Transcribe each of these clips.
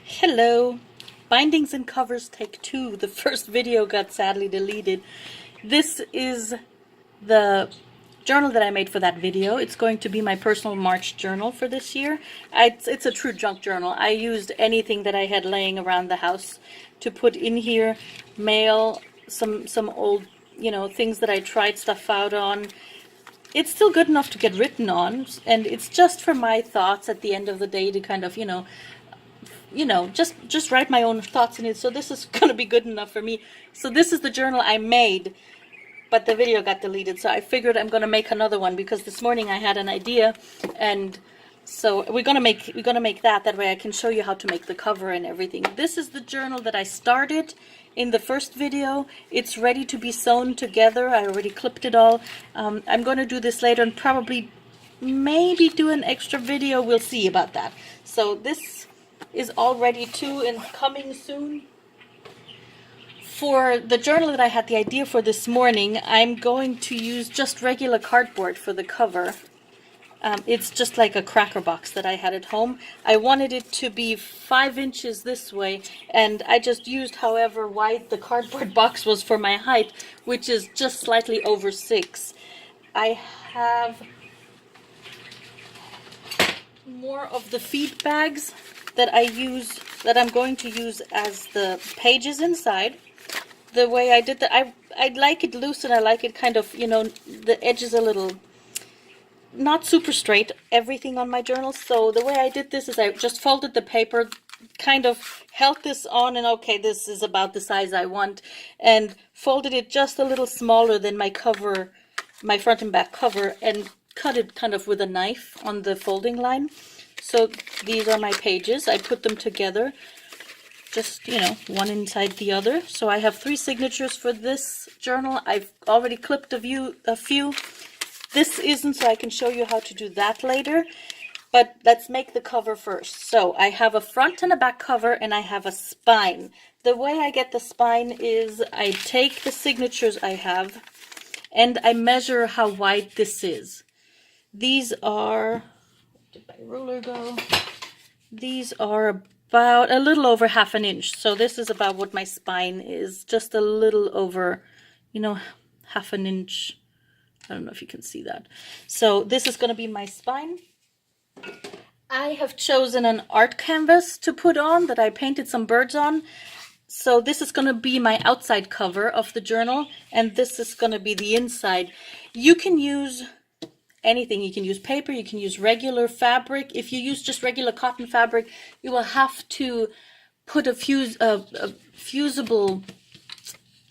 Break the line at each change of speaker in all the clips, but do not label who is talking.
Hello. Bindings and Covers Take 2. The first video got sadly deleted. This is the journal that I made for that video. It's going to be my personal March journal for this year. It's a true junk journal. I used anything that I had laying around the house to put in here. Mail, some old, things that I tried stuff out on. It's still good enough to get written on, and it's just for my thoughts at the end of the day to kind of, just write my own thoughts in it. So this is going to be good enough for me. So this is the journal I made, but the video got deleted. So I figured I'm going to make another one because this morning I had an idea, and so we're going to make that way I can show you how to make the cover and everything. This is the journal that I started in the first video. It's ready to be sewn together. I already clipped it all. I'm going to do this later and probably maybe do an extra video. We'll see about that. So this is all ready too and coming soon. For the journal that I had the idea for this morning, I'm going to use just regular cardboard for the cover. It's just like a cracker box that I had at home. I wanted it to be 5 inches this way, and I just used however wide the cardboard box was for my height, which is just slightly over 6. I have more of the feed bags that I'm going to use as the pages inside. The way I did that, I like it loose, and I like it kind of, the edges a little not super straight, everything on my journal. So the way I did this is I just folded the paper, kind of held this on, and okay, this is about the size I want, and folded it just a little smaller than my cover, my front and back cover, and cut it kind of with a knife on the folding line. So these are my pages. I put them together, just, one inside the other. So I have 3 signatures for this journal. I've already clipped a few. This isn't, so I can show you how to do that later. But let's make the cover first. So I have a front and a back cover, and I have a spine. The way I get the spine is I take the signatures I have, and I measure how wide this is. These are, where did my ruler go? These are about a little over 1/2 inch. So this is about what my spine is, just a little over, 1/2 inch. I don't know if you can see that. So this is going to be my spine. I have chosen an art canvas to put on that I painted some birds on. So this is going to be my outside cover of the journal, and this is going to be the inside. You can use anything. You can use paper, you can use regular fabric. If you use just regular cotton fabric, you will have to put a fusible,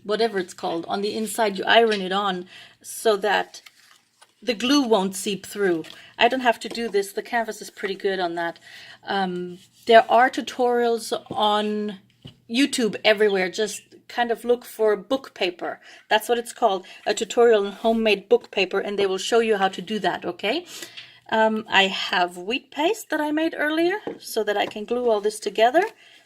whatever it's called, on the inside. You iron it on so that the glue won't seep through. I don't have to do this. The canvas is pretty good on that. There are tutorials on YouTube everywhere. Just kind of look for book paper. That's what it's called, a tutorial on homemade book paper, and they will show you how to do that, okay? I have wheat paste that I made earlier so that I can glue all this together.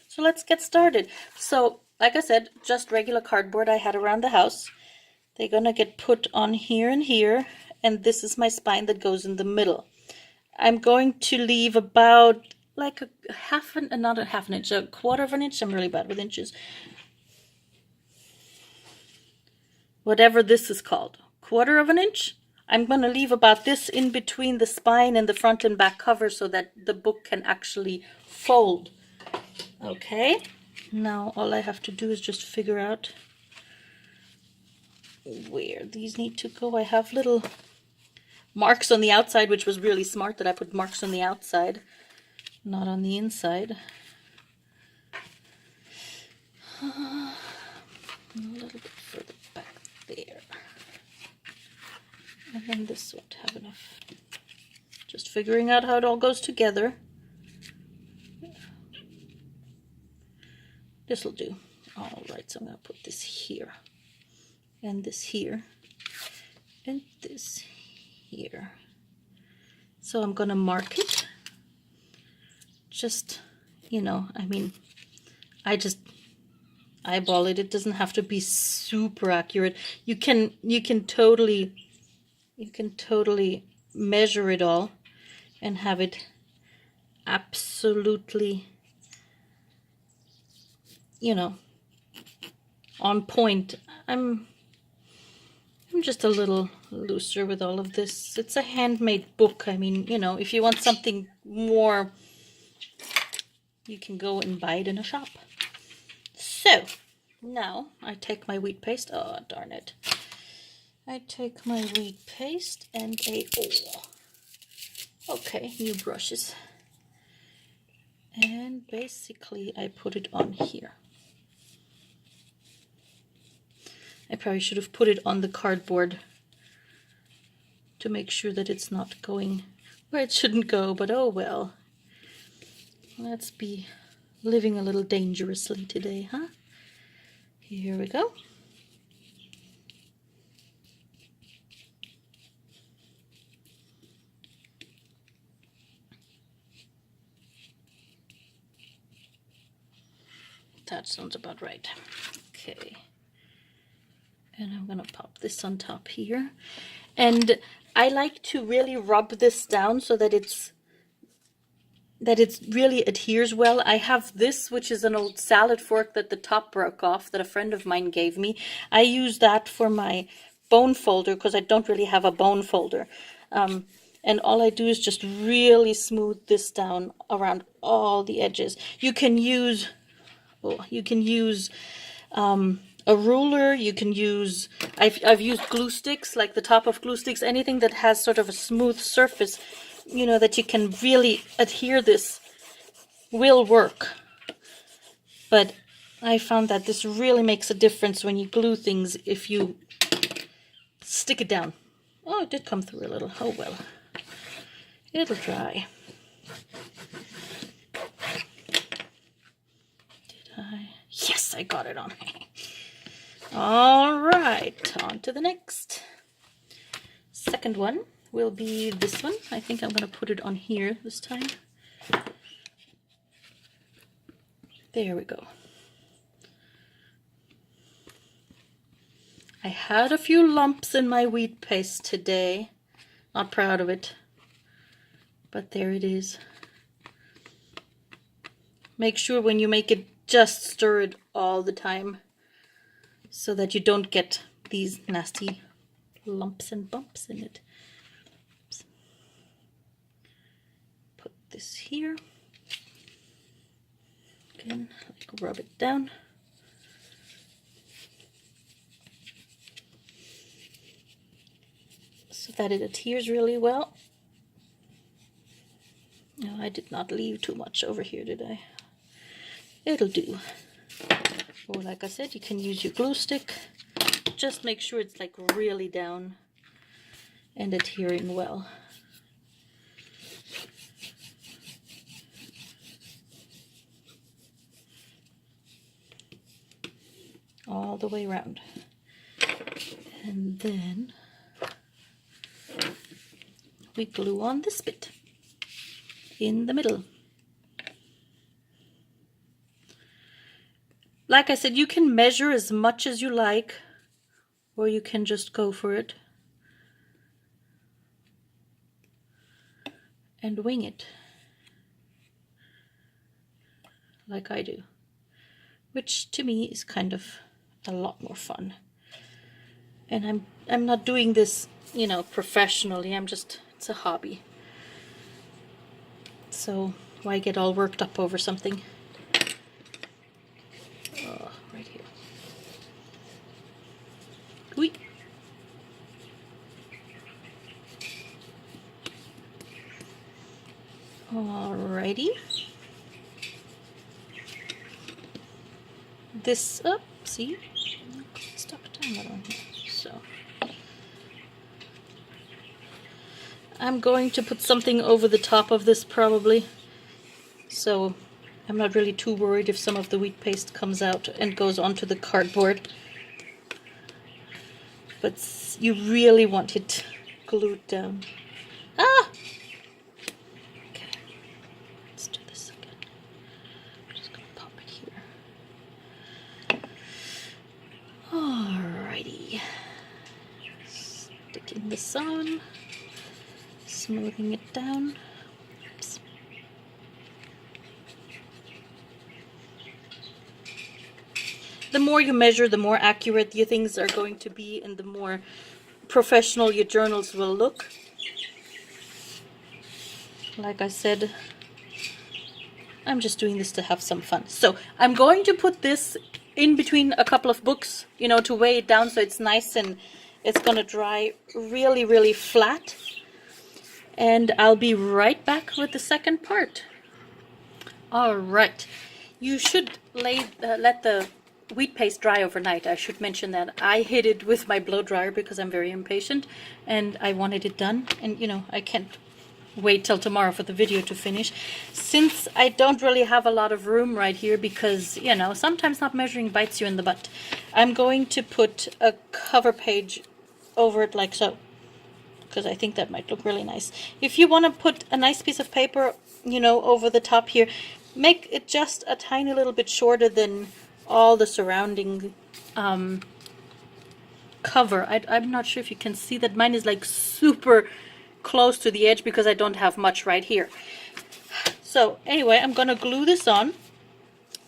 So let's get started. So, like I said, just regular cardboard I had around the house. They're gonna get put on here and here, and this is my spine that goes in the middle. I'm going to leave about like not a 1/2 inch, a 1/4 of an inch. I'm really bad with inches. Whatever this is called, 1/4 of an inch. I'm going to leave about this in between the spine and the front and back cover so that the book can actually fold. Okay, now all I have to do is just figure out where these need to go. I have little marks on the outside, which was really smart that I put marks on the outside, not on the inside. A little bit further back there. And then this won't have enough. Just figuring out how it all goes together. This will do. All right, so I'm going to put this here, and this here, and this here. So I'm going to mark it. Just, I just eyeball it. It doesn't have to be super accurate. You can totally measure it all and have it absolutely you know, on point. I'm just a little looser with all of this. It's a handmade book. I mean, you know, if you want something more, you can go and buy it in a shop. So, now I take my wheat paste. Oh, darn it. I take my wheat paste and okay, new brushes. And basically I put it on here. I probably should have put it on the cardboard to make sure that it's not going where it shouldn't go, but oh well. Let's be living a little dangerously today, huh? Here we go. That sounds about right. Okay. And I'm gonna pop this on top here. And I like to really rub this down so that it's really adheres well. I have this, which is an old salad fork that the top broke off that a friend of mine gave me. I use that for my bone folder because I don't really have a bone folder. And all I do is just really smooth this down around all the edges. You can use, a ruler. You can use, I've used glue sticks, like the top of glue sticks, anything that has sort of a smooth surface, you know, that you can really adhere this will work. But I found that this really makes a difference when you glue things if you stick it down. Oh, it did come through a little. Oh well. It'll dry. Did I? Yes, I got it on. All right, on to the next. Second one will be this one. I think I'm going to put it on here this time. There we go. I had a few lumps in my wheat paste today. Not proud of it, but there it is. Make sure when you make it, just stir it all the time so that you don't get these nasty lumps and bumps in it. Oops. Put this here. Again, like rub it down. So that it adheres really well. No, I did not leave too much over here, did I? It'll do. Or like I said, you can use your glue stick. Just make sure it's like really down and adhering well. All the way around. And then we glue on this bit in the middle. Like I said, you can measure as much as you like, or you can just go for it and wing it, like I do, which to me is kind of a lot more fun. And I'm not doing this, you know, professionally. It's a hobby. So why get all worked up over something? Oh, right here. Whee! Alrighty. This up, see? Stuck down on here. So I'm going to put something over the top of this probably. So I'm not really too worried if some of the wheat paste comes out and goes onto the cardboard. But you really want it glued down. Ah! Okay, let's do this again. I'm just gonna pop it here. Alrighty. Sticking this on, smoothing it down. Oops. the more you measure, the more accurate your things are going to be, and the more professional your journals will look. Like I said, I'm just doing this to have some fun. So I'm going to put this in between a couple of books, you know, to weigh it down so it's nice and it's going to dry really, really flat. And I'll be right back with the second part. All right. You should let the wheat paste dry overnight. I should mention that. I hid it with my blow dryer because I'm very impatient and I wanted it done. And, you know, I can't wait till tomorrow for the video to finish. Since I don't really have a lot of room right here because, you know, sometimes not measuring bites you in the butt, I'm going to put a cover page over it like so, because I think that might look really nice. If you want to put a nice piece of paper, you know, over the top here, make it just a tiny little bit shorter than all the surrounding cover. I'm not sure if you can see that. Mine is like super close to the edge because I don't have much right here. So anyway, I'm gonna glue this on,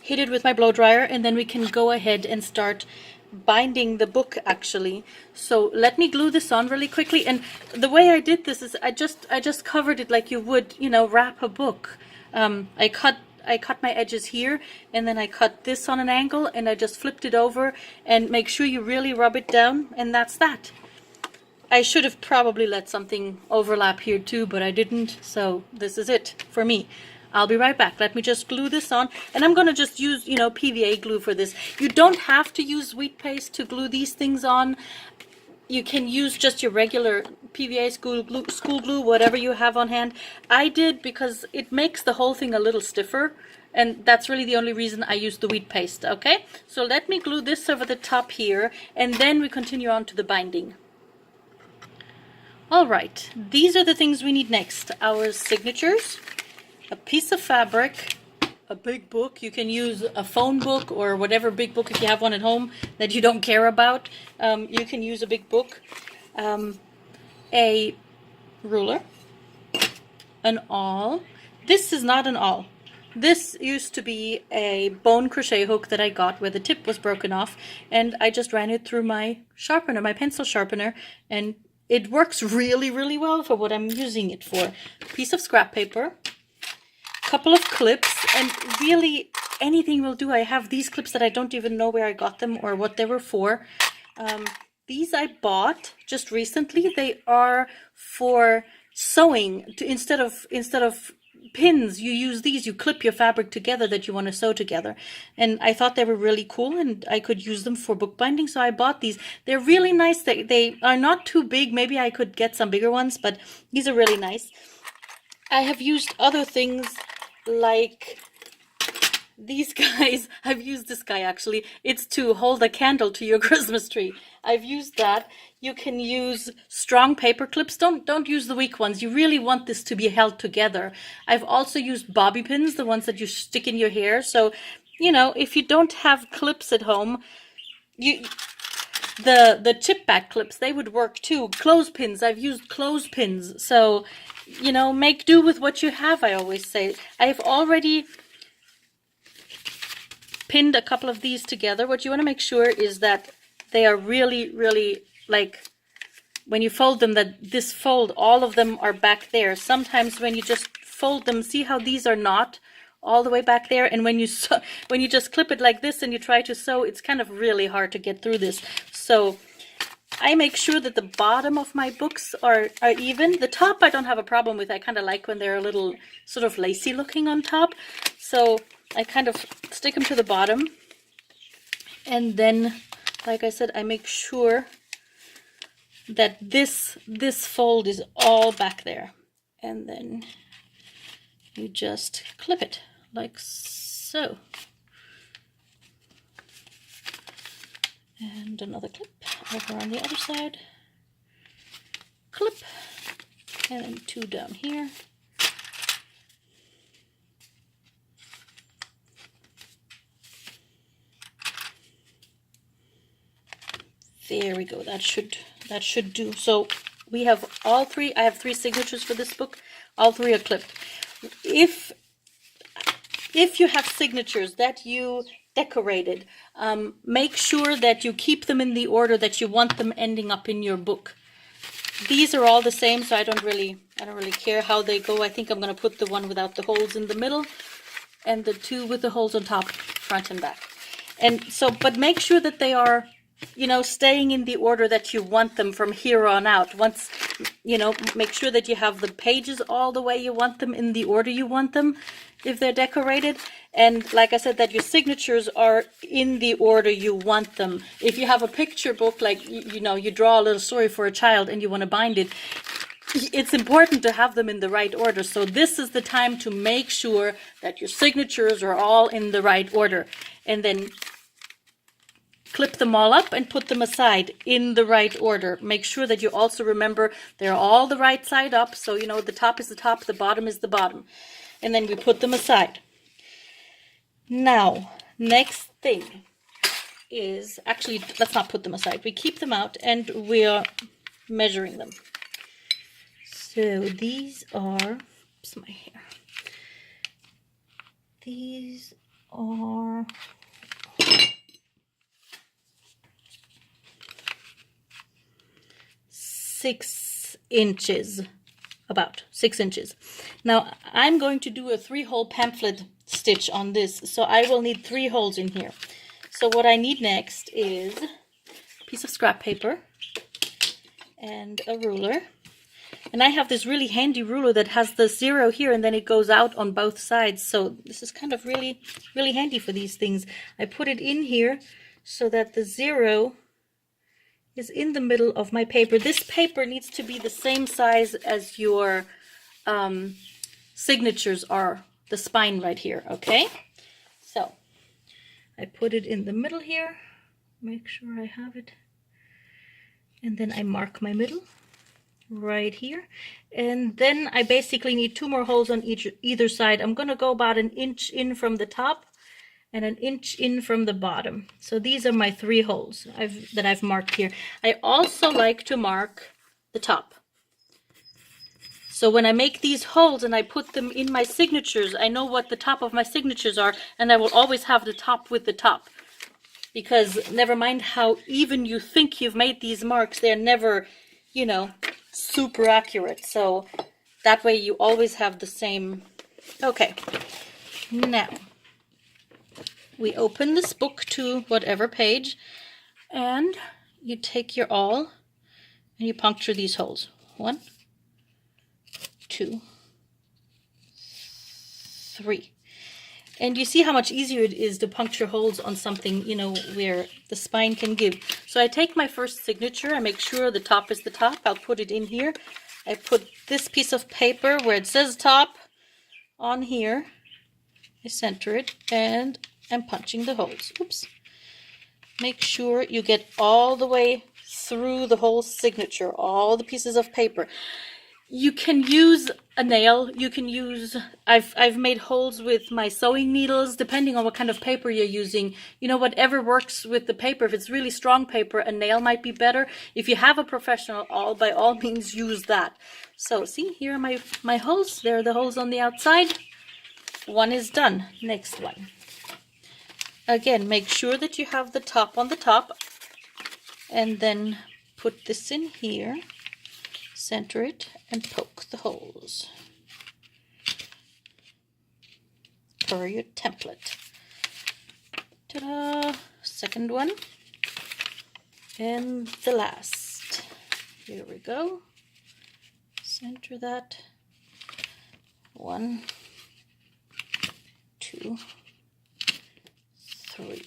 hit it with my blow dryer, and then we can go ahead and start binding the book actually. So let me glue this on really quickly. And the way I did this is I just covered it like you would, you know, wrap a book. I cut my edges here, and then I cut this on an angle, and I just flipped it over, and make sure you really rub it down, and that's that. I should have probably let something overlap here too, but I didn't, so this is it for me. I'll be right back. Let me just glue this on, and I'm going to just use, you know, PVA glue for this. You don't have to use wheat paste to glue these things on. You can use just your regular PVA school glue, whatever you have on hand. I did because it makes the whole thing a little stiffer, and that's really the only reason I used the wheat paste, okay? So let me glue this over the top here, and then we continue on to the binding. All right, these are the things we need next. Our signatures, a piece of fabric, a big book. You can use a phone book or whatever big book if you have one at home that you don't care about. You can use a big book, a ruler, an awl. This is not an awl. This used to be a bone crochet hook that I got where the tip was broken off, and I just ran it through my sharpener, my pencil sharpener, and it works really, really well for what I'm using it for. Piece of scrap paper, couple of clips, and really anything will do. I have these clips that I don't even know where I got them or what they were for. These I bought just recently. They are for sewing. Instead of pins, you use these. You clip your fabric together that you want to sew together. And I thought they were really cool and I could use them for bookbinding, so I bought these. They're really nice. They are not too big. Maybe I could get some bigger ones, but these are really nice. I have used other things like these guys. I've used this guy actually. It's to hold a candle to your Christmas tree. I've used that. You can use strong paper clips. Don't use the weak ones. You really want this to be held together. I've also used bobby pins, the ones that you stick in your hair. So, you know, if you don't have clips at home, the chip back clips, they would work too. Clothespins, I've used clothespins. So, you know, make do with what you have, I always say. I've already pinned a couple of these together. What you want to make sure is that they are really, really, like, when you fold them, that this fold, all of them are back there. Sometimes when you just fold them, see how these are not all the way back there? And when you just clip it like this and you try to sew, it's kind of really hard to get through this. So I make sure that the bottom of my books are even. The top I don't have a problem with. I kind of like when they're a little sort of lacy looking on top. So I kind of stick them to the bottom. And then, like I said, I make sure that this fold is all back there. And then you just clip it like so. And another clip over on the other side. Clip. And then two down here. There we go. That should do. So we have all three. I have 3 signatures for this book. All 3 are clipped. If you have signatures that decorated, make sure that you keep them in the order that you want them ending up in your book. These are all the same, so I don't really care how they go. I think I'm going to put the one without the holes in the middle and the two with the holes on top, front and back. And so, but make sure that they are, you know, staying in the order that you want them from here on out. Once, you know, make sure that you have the pages all the way you want them, in the order you want them, if they're decorated. And like I said, that your signatures are in the order you want them. If you have a picture book, like, you know, you draw a little story for a child and you want to bind it, it's important to have them in the right order. So this is the time to make sure that your signatures are all in the right order. And then clip them all up and put them aside in the right order. Make sure that you also remember they're all the right side up. So, you know, the top is the top, the bottom is the bottom. And then we put them aside. Now, next thing is, actually, let's not put them aside. We keep them out and we are measuring them. So these are, oops, my hair. These are 6 inches, about 6 inches. Now I'm going to do a 3-hole pamphlet stitch on this, so I will need 3 holes in here. So what I need next is a piece of scrap paper and a ruler. And I have this really handy ruler that has the 0 here and then it goes out on both sides. So this is kind of really handy for these things. I put it in here so that the 0 is in the middle of my paper. This paper needs to be the same size as your signatures are, the spine right here, okay? So I put it in the middle here, make sure I have it, and then I mark my middle right here, and then I basically need 2 more holes on either side. I'm gonna go about 1 inch in from the top and 1 inch in from the bottom. So these are my 3 holes that I've marked here. I also like to mark the top. So when I make these holes and I put them in my signatures, I know what the top of my signatures are, and I will always have the top with the top. Because never mind how even you think you've made these marks, they're never, you know, super accurate. So that way you always have the same. Okay, now we open this book to whatever page, and you take your awl and you puncture these holes. 1, 2, 3. And you see how much easier it is to puncture holes on something, you know, where the spine can give. So I take my first signature, I make sure the top is the top, I'll put it in here. I put this piece of paper where it says top on here. I center it and I'm punching the holes. Oops. Make sure you get all the way through the whole signature, all the pieces of paper. You can use a nail, you can use, I've made holes with my sewing needles, depending on what kind of paper you're using. You know, whatever works with the paper. If it's really strong paper, a nail might be better. If you have a professional awl, by all means use that. So see, here are my holes. There are the holes on the outside. One is done. Next one. Again, make sure that you have the top on the top, and then put this in here. Center it and poke the holes per your template. Ta-da! Second one and the last. Here we go. Center that. 1, 2, 3.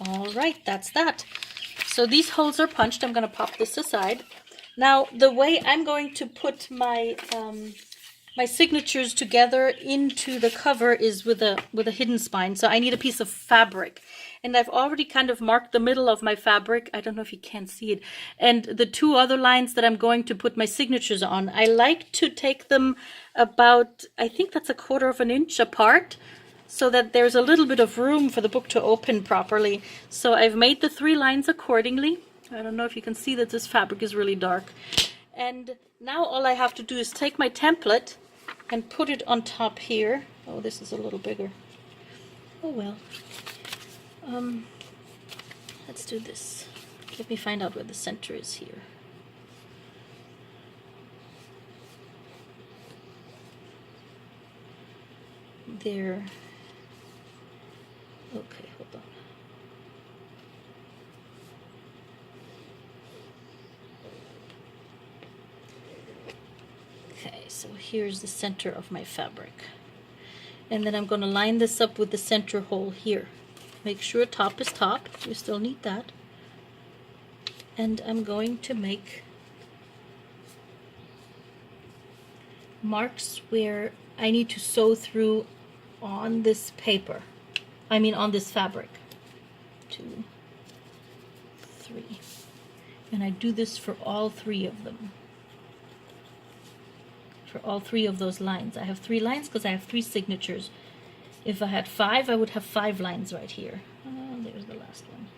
All right, that's that. So these holes are punched. I'm going to pop this aside. Now, the way I'm going to put my my signatures together into the cover is with a hidden spine. So I need a piece of fabric, and I've already kind of marked the middle of my fabric. I don't know if you can see it. And the 2 other lines that I'm going to put my signatures on, I like to take them about, I think that's 1/4 inch apart, so that there's a little bit of room for the book to open properly. So I've made the 3 lines accordingly. I don't know if you can see that this fabric is really dark. And now all I have to do is take my template and put it on top here. Oh, this is a little bigger. Oh well. Let's do this. Let me find out where the center is here. There. Okay, hold on. Okay, so here's the center of my fabric. And then I'm going to line this up with the center hole here. Make sure top is top. You still need that. And I'm going to make marks where I need to sew through on this paper. I mean on this fabric. 2, 3. And I do this for all 3 of them. For all 3 of those lines. I have 3 lines because I have 3 signatures. If I had 5, I would have 5 lines right here. There's the last one.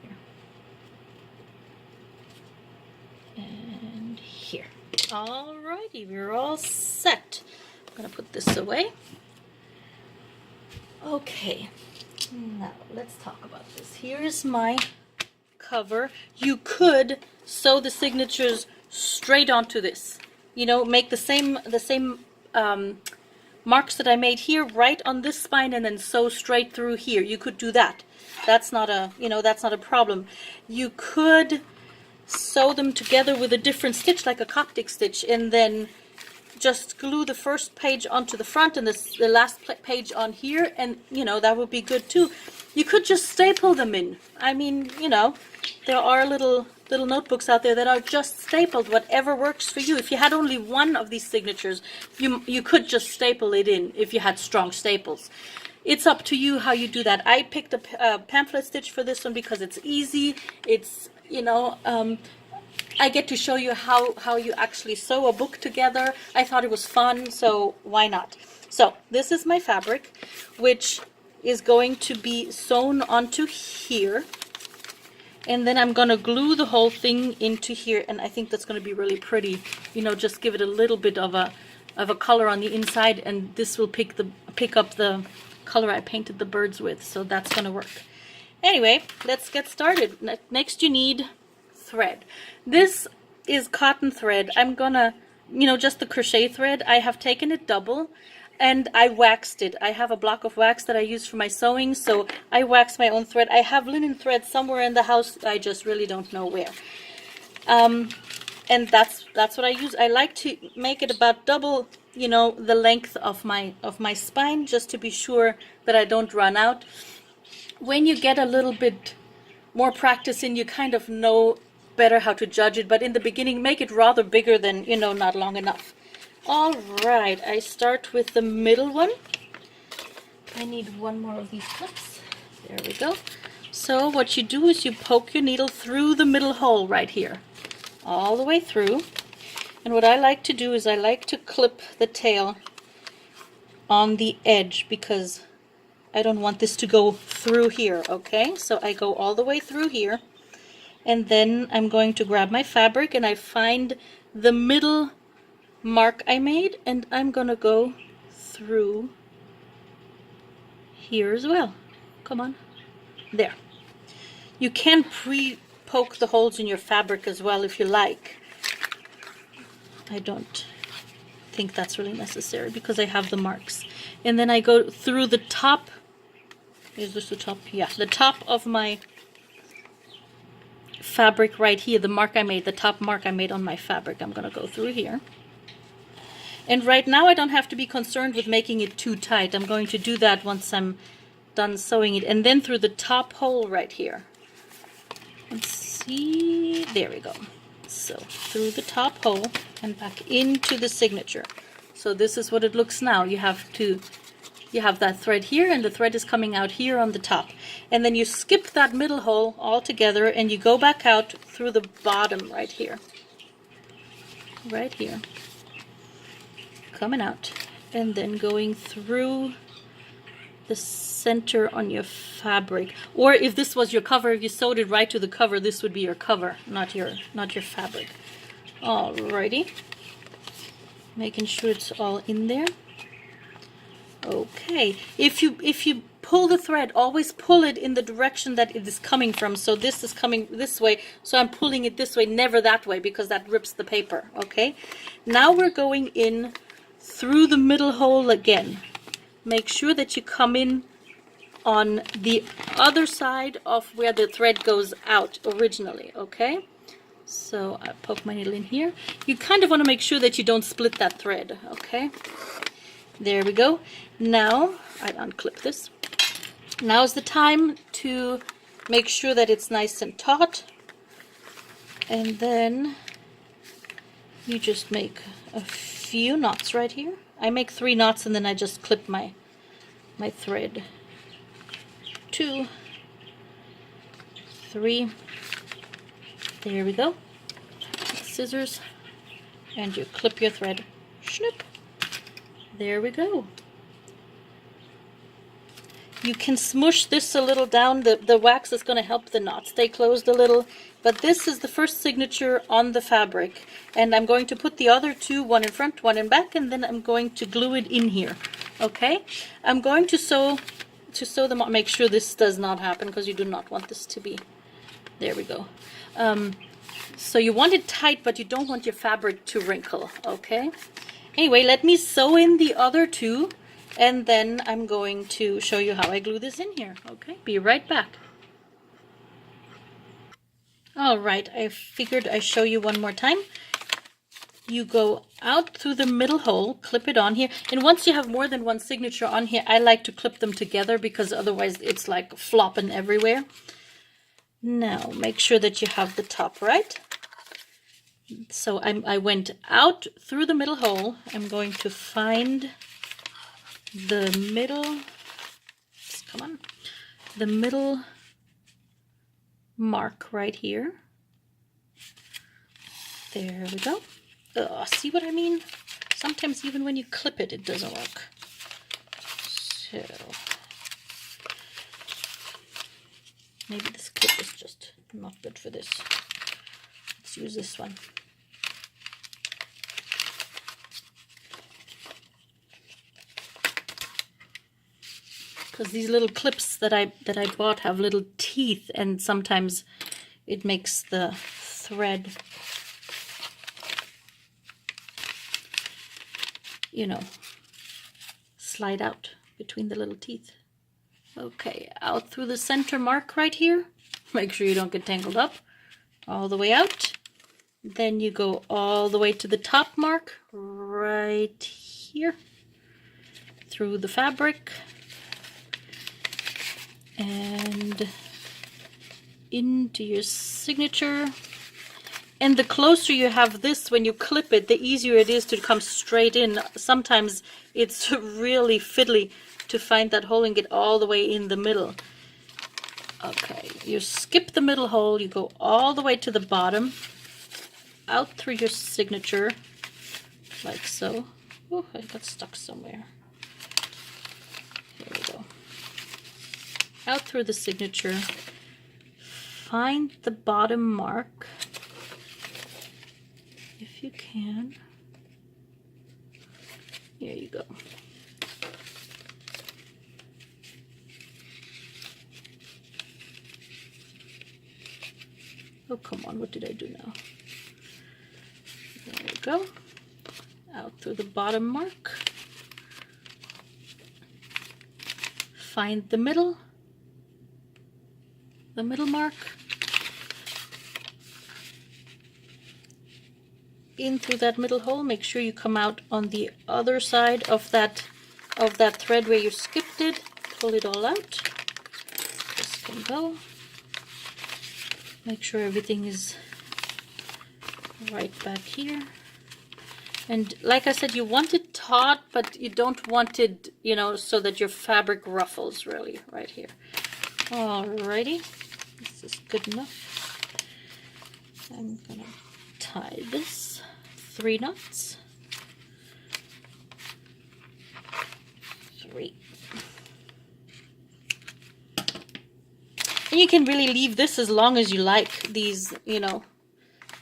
Here. And here. Alrighty, we're all set. I'm gonna put this away. Okay, now let's talk about this. Here's my cover. You could sew the signatures straight onto this. You know, make the same marks that I made here right on this spine and then sew straight through here. You could do that. That's not a, that's not a problem. You could sew them together with a different stitch, like a Coptic stitch, and then just glue the first page onto the front and the last page on here, and that would be good too. You could just staple them in. I mean, there are little notebooks out there that are just stapled, whatever works for you. If you had only one of these signatures, you could just staple it in if you had strong staples. It's up to you how you do that. I picked a pamphlet stitch for this one because it's easy. It's, I get to show you how you actually sew a book together. I thought it was fun, so why not? So this is my fabric, which is going to be sewn onto here. And then I'm going to glue the whole thing into here, and I think that's going to be really pretty. Just give it a little bit of a color on the inside, and this will pick up the color I painted the birds with, so that's going to work. Anyway, let's get started. Next you need thread. This is cotton thread. I'm gonna, just the crochet thread. I have taken it double and I waxed it. I have a block of wax that I use for my sewing, so I wax my own thread. I have linen thread somewhere in the house. I just really don't know where. And that's what I use. I like to make it about double, the length of my spine, just to be sure that I don't run out. When you get a little bit more practice in, you kind of know better how to judge it, but in the beginning make it rather bigger than, not long enough. All right, I start with the middle one. I need one more of these clips. There we go. So what you do is you poke your needle through the middle hole right here, all the way through. And what I like to do is I like to clip the tail on the edge because I don't want this to go through here, okay? So I go all the way through here, and then I'm going to grab my fabric and I find the middle mark I made, and I'm gonna go through here as well. Come on. There. You can pre-poke the holes in your fabric as well if you like. I don't think that's really necessary because I have the marks. And then I go through the top. Is this the top? Yeah, the top of my fabric right here, the mark I made, the top mark I made on my fabric. I'm gonna go through here. And right now I don't have to be concerned with making it too tight. I'm going to do that once I'm done sewing it. And then through the top hole right here. Let's see, there we go. So through the top hole and back into the signature. So this is what it looks now. You have that thread here, and the thread is coming out here on the top. And then you skip that middle hole altogether and you go back out through the bottom right here. Right here. Coming out. And then going through the center on your fabric. Or if this was your cover, if you sewed it right to the cover, this would be your cover, not your fabric. Alrighty. Making sure it's all in there. Okay, if you pull the thread, always pull it in the direction that it is coming from. So this is coming this way, so I'm pulling it this way, never that way, because that rips the paper. Okay, now we're going in through the middle hole again. Make sure that you come in on the other side of where the thread goes out originally. Okay, so I poke my needle in here. You kind of want to make sure that you don't split that thread. Okay, there we go. Now I unclip this. Now is the time to make sure that it's nice and taut, and then you just make a few knots right here. I make 3 knots and then I just clip my thread. 2, 3. There we go. Scissors, and you clip your thread. Snip. There we go. You can smush this a little down. The wax is going to help the knot stay closed a little. But this is the first signature on the fabric. And I'm going to put the other 2, one in front, one in back, and then I'm going to glue it in here. Okay? I'm going to sew them on. Make sure this does not happen, because you do not want this to be... There we go. So you want it tight, but you don't want your fabric to wrinkle. Okay? Anyway, let me sew in the other 2. And then I'm going to show you how I glue this in here. Okay, be right back. All right, I figured I'd show you one more time. You go out through the middle hole, clip it on here. And once you have more than one signature on here, I like to clip them together, because otherwise it's like flopping everywhere. Now, make sure that you have the top right. So I went out through the middle hole. I'm going to find the middle, come on, the middle mark right here. There we go. See what I mean? Sometimes even when you clip it, it doesn't work. So maybe this clip is just not good for this. Let's use this one. Because these little clips that I bought have little teeth, and sometimes it makes the thread, you know, slide out between the little teeth. Okay, out through the center mark right here. Make sure you don't get tangled up. All the way out. Then you go all the way to the top mark right here through the fabric. And into your signature. And the closer you have this when you clip it, the easier it is to come straight in. Sometimes it's really fiddly to find that hole and get all the way in the middle. Okay, you skip the middle hole, you go all the way to the bottom, out through your signature, like so. Oh, I got stuck somewhere. Here we go. Out through the signature, find the bottom mark, if you can. Here you go. Oh, come on, what did I do now? There we go. Out through the bottom mark. Find the middle mark. In through that middle hole, make sure you come out on the other side of that thread where you skipped it. Pull it all out. This can go. Make sure everything is right back here. And like I said, you want it taut, but you don't want it, you know, so that your fabric ruffles really right here. Alrighty, this is good enough. I'm gonna tie this 3 knots. 3. And you can really leave this as long as you like. These, you know,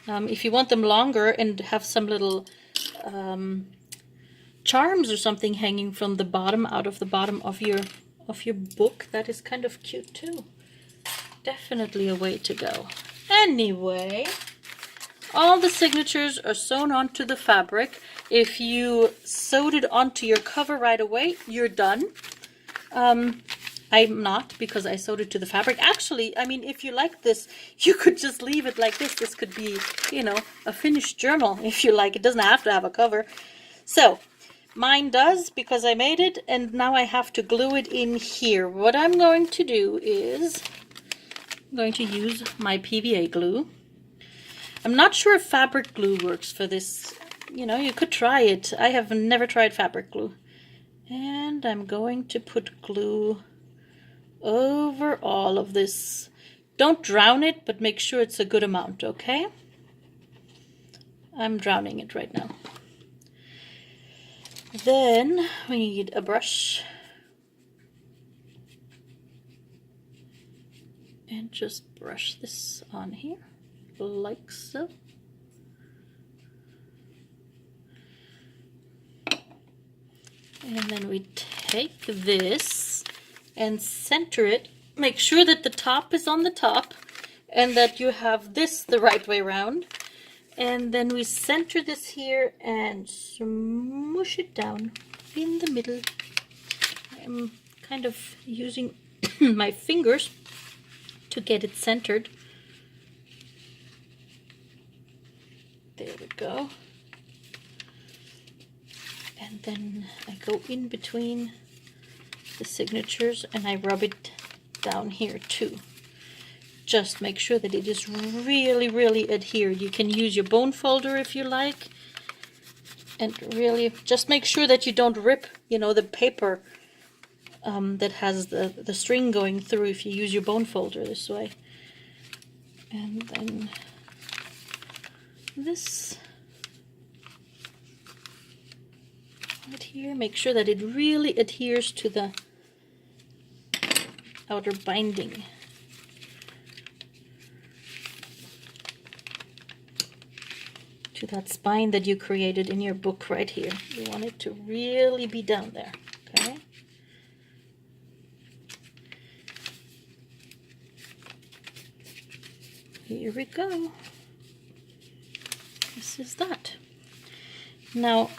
if you want them longer and have some little charms or something hanging from the bottom, out of the bottom of your book. That is kind of cute too. Definitely a way to go. Anyway, all the signatures are sewn onto the fabric. If you sewed it onto your cover right away, you're done. I'm not, because I sewed it to the fabric. Actually, I mean, if you like this, you could just leave it like this. This could be, you know, a finished journal if you like. It doesn't have to have a cover. So mine does, because I made it, and now I have to glue it in here. What I'm going to do is I'm going to use my PVA glue. I'm not sure if fabric glue works for this. You know, you could try it. I have never tried fabric glue. And I'm going to put glue over all of this. Don't drown it, but make sure it's a good amount, okay? I'm drowning it right now. Then we need a brush. And just brush this on here, like so. And then we take this and center it. Make sure that the top is on the top and that you have this the right way around. And then we center this here and smoosh it down in the middle. I'm kind of using my fingers to get it centered. There we go. And then I go in between the signatures and I rub it down here too. Just make sure that it is really, really adhered. You can use your bone folder if you like. And really just make sure that you don't rip, you know, the paper that has the string going through if you use your bone folder this way. And then this right here, make sure that it really adheres to the outer binding. To that spine that you created in your book right here. You want it to really be down there, okay? Here we go. This is that. Now,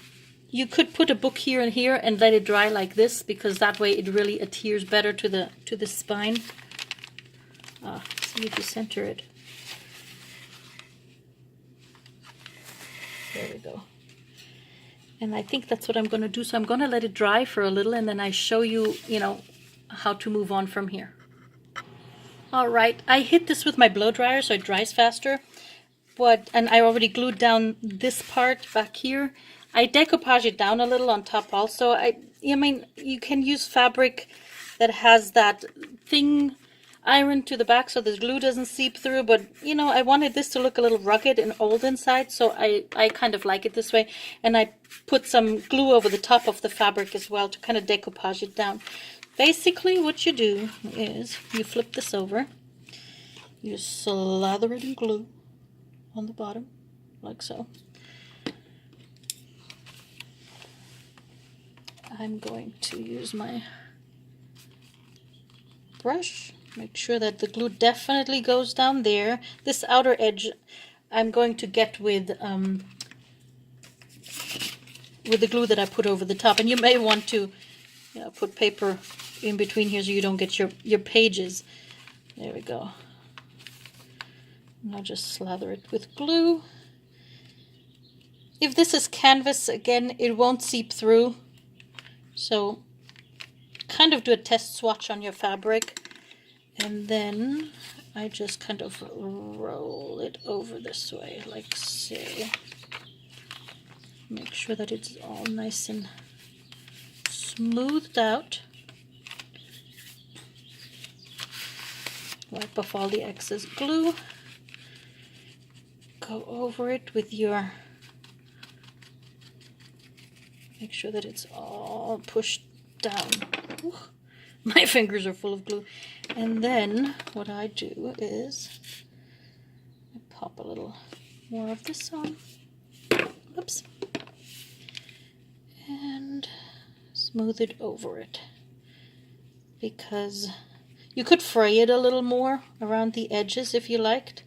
you could put a book here and here and let it dry like this, because that way it really adheres better to the spine. See if you center it. There we go. And I think that's what I'm going to do. So I'm going to let it dry for a little, and then I show you, you know, how to move on from here. All right, I hit this with my blow dryer so it dries faster. And I already glued down this part back here. I decoupage it down a little on top also. I mean, you can use fabric that has that thing ironed to the back so the glue doesn't seep through, but you know, I wanted this to look a little rugged and old inside, so I kind of like it this way, and I put some glue over the top of the fabric as well to kind of decoupage it down. Basically what you do is you flip this over, you slather it in glue on the bottom like so. I'm going to use my brush. Make sure that the glue definitely goes down there. This outer edge I'm going to get with the glue that I put over the top. And you may want to, you know, put paper in between here so you don't get your pages. There we go. And I'll just slather it with glue. If this is canvas, again, it won't seep through. So kind of do a test swatch on your fabric. And then I just kind of roll it over this way, like so. Make sure that it's all nice and smoothed out. Wipe off all the excess glue. Go over it with your... Make sure that it's all pushed down. Ooh, my fingers are full of glue. And then what I do is I pop a little more of this on. Oops. and smooth it over it, because you could fray it a little more around the edges if you liked.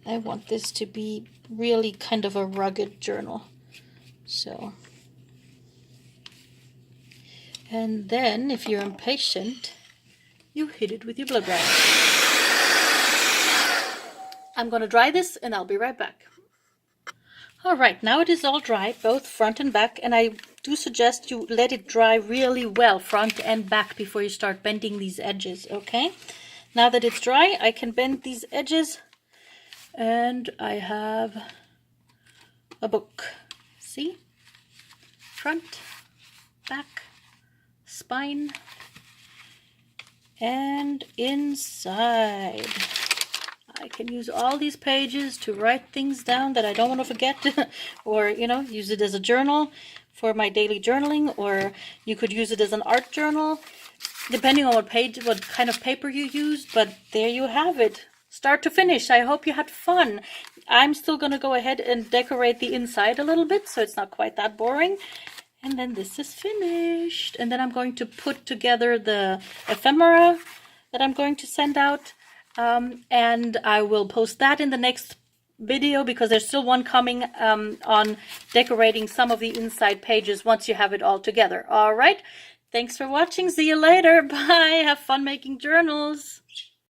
I want this to be really kind of a rugged journal. So, and then if you're impatient, you hit it with your blow dryer. I'm going to dry this and I'll be right back. Alright, now it is all dry, both front and back, and I do suggest you let it dry really well, front and back, before you start bending these edges, okay? Now that it's dry, I can bend these edges, and I have a book. See? Front, back, spine, and inside. I can use all these pages to write things down that I don't want to forget, or, you know, use it as a journal for my daily journaling, or you could use it as an art journal, depending on what kind of paper you use. But there you have it, start to finish. I hope you had fun. I'm still going to go ahead and decorate the inside a little bit, so it's not quite that boring. And then this is finished. And then I'm going to put together the ephemera that I'm going to send out. And I will post that in the next video, because there's still one coming on decorating some of the inside pages once you have it all together. All right. Thanks for watching. See you later. Bye. Have fun making journals.